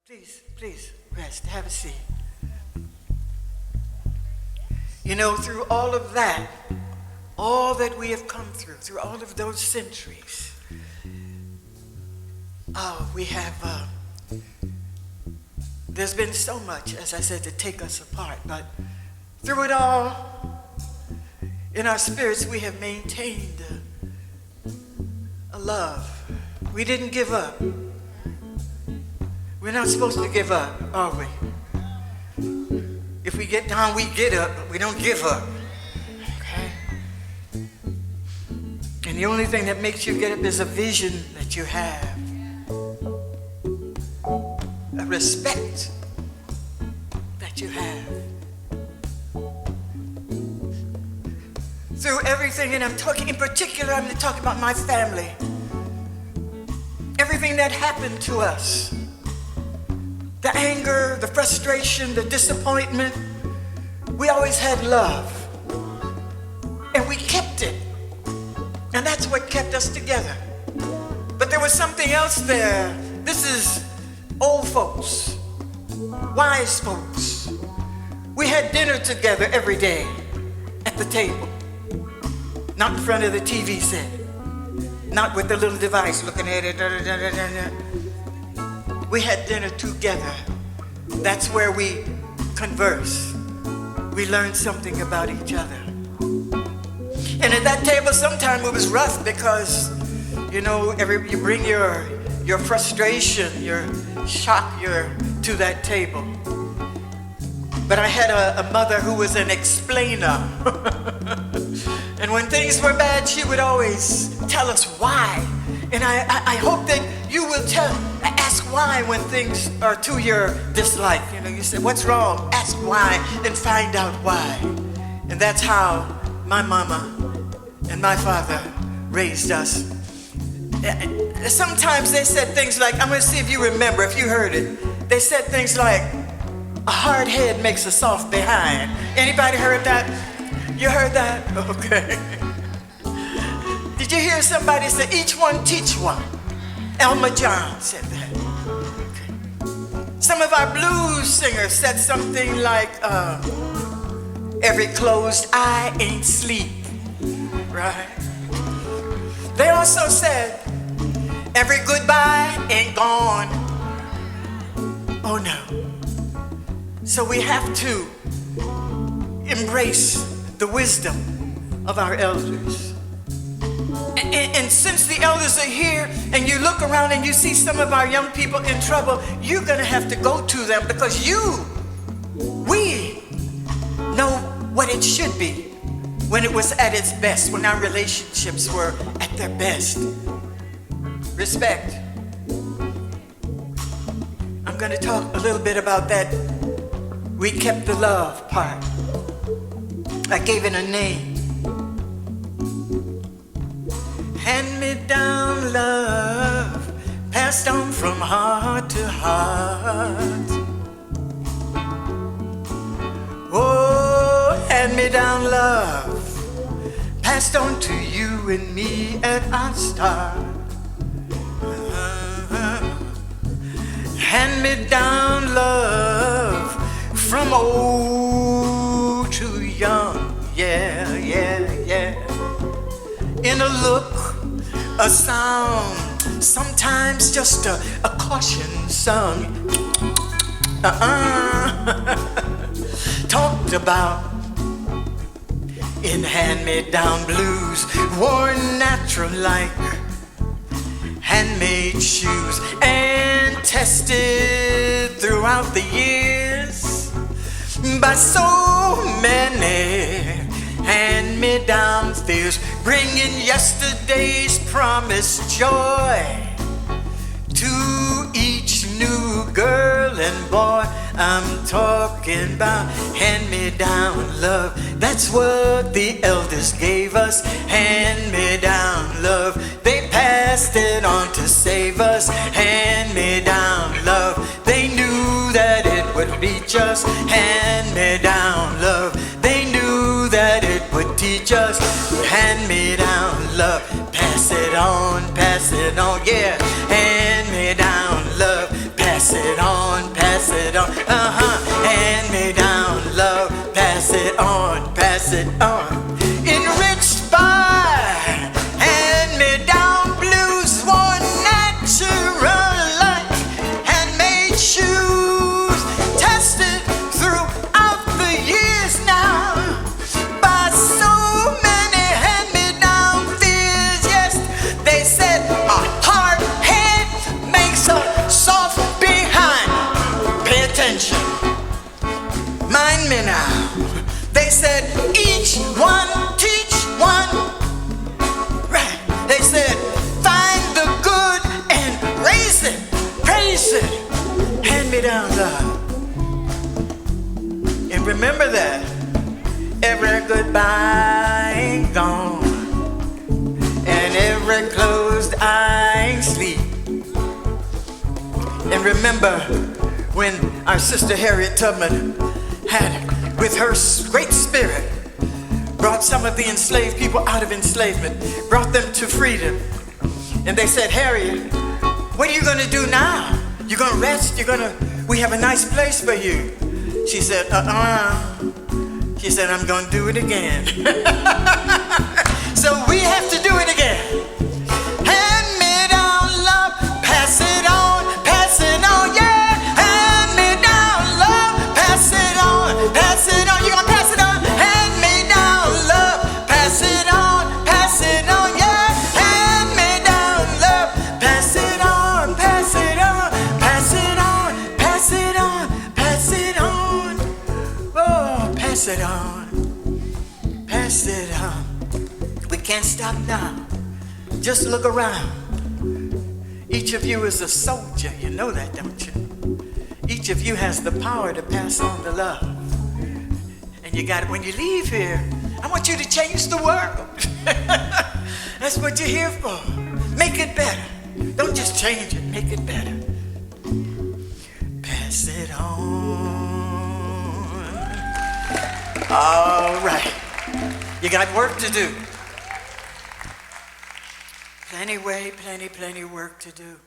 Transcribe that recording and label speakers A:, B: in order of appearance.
A: Please, rest, have a seat. You know, through all of that, all that we have come through all of those centuries, we have, there's been so much, as I said, to take us apart, but through it all, in our spirits, we have maintained a love. We didn't give up. We're not supposed to give up, are we? If we get down, we get up, but we don't give up. Okay? And the only thing that makes you get up is a vision that you have, a respect that you have. Through everything, and I'm talking in particular, I'm talking about my family. Everything that happened to us. The anger, the frustration, the disappointment, we always had love. And we kept it. And that's what kept us together. But there was something else there. This is old folks, wise folks. We had dinner together every day at the table. Not in front of the TV set. Not with the little device looking at it. We had dinner together. That's where we converse. We learned something about each other. And at that table, sometimes it was rough because, you know, you bring your frustration, your shock, to that table. But I had a mother who was an explainer. And when things were bad, she would always tell us why. And I hope that you will ask why when things are to your dislike. You know, you say, what's wrong? Ask why and find out why. And that's how my mama and my father raised us. Sometimes they said things like, I'm going to see if you remember, if you heard it. They said things like, a hard head makes a soft behind. Anybody heard that? You heard that? Okay. Did you hear somebody say, each one teach one? Elma John said that. Okay. Some of our blues singers said something like, every closed eye ain't sleep, right? They also said, every goodbye ain't gone. Oh no. So we have to embrace the wisdom of our elders. And since the elders are here and you look around and you see some of our young people in trouble, you're going to have to go to them because we know what it should be when it was at its best, when our relationships were at their best. Respect. I'm going to talk a little bit about that. We kept the love part. I gave it a name. Hand-me-down love, passed on from heart to heart. Oh, hand-me-down love, passed on to you and me at our start. Hand-me-down love, from old to young, yeah. In a look, a sound, sometimes just a caution sung. Talked about in hand-me-down blues, worn natural like handmade shoes, and tested throughout the years by so many hand-me-down fears, bringing yesterday's promised joy to each new girl and boy. I'm talking about hand-me-down love. That's what the elders gave us, hand-me-down love. They passed it on to save us, hand-me-down love. They knew that it would reach us, hand-me-down love. They knew that it would teach us, hand-me-down love. Pass it on, yeah, hand-me-down love. Pass it on, pass it on. Hand me down love, pass it on, pass it on. Enriched by hand-me-down blues, worn natural like handmade shoes, tested throughout the years now by so many hand-me-down fears. Yes, they said a hard head makes a soft behind. Pay attention, mind me now. They said each one teach one. Right. They said find the good and raise it, praise it. Hand me down love. And remember that every goodbye ain't gone, and every closed eye ain't sleep. And remember when our sister Harriet Tubman had, with her great spirit, brought some of the enslaved people out of enslavement, brought them to freedom. And they said, Harriet, what are you gonna do now? You're gonna rest? We have a nice place for you. She said, She said, I'm gonna do it again. So we have to do it again. Hand me down love, pass it on, yeah. Hand me down love, pass it on, you gonna pass it on. Hand me down love, pass it on, yeah. Hand me down love, pass it on, pass it on, pass it on, pass it on, pass it on. Oh, pass it on, pass it on. We can't stop now. Just look around. Each of you is a soldier, you know that, don't you? Each of you has the power to pass on the love. And you got it. When you leave here, I want you to change the world. That's what you're here for. Make it better. Don't just change it, make it better. Pass it on. All right. You got work to do. Plenty work to do.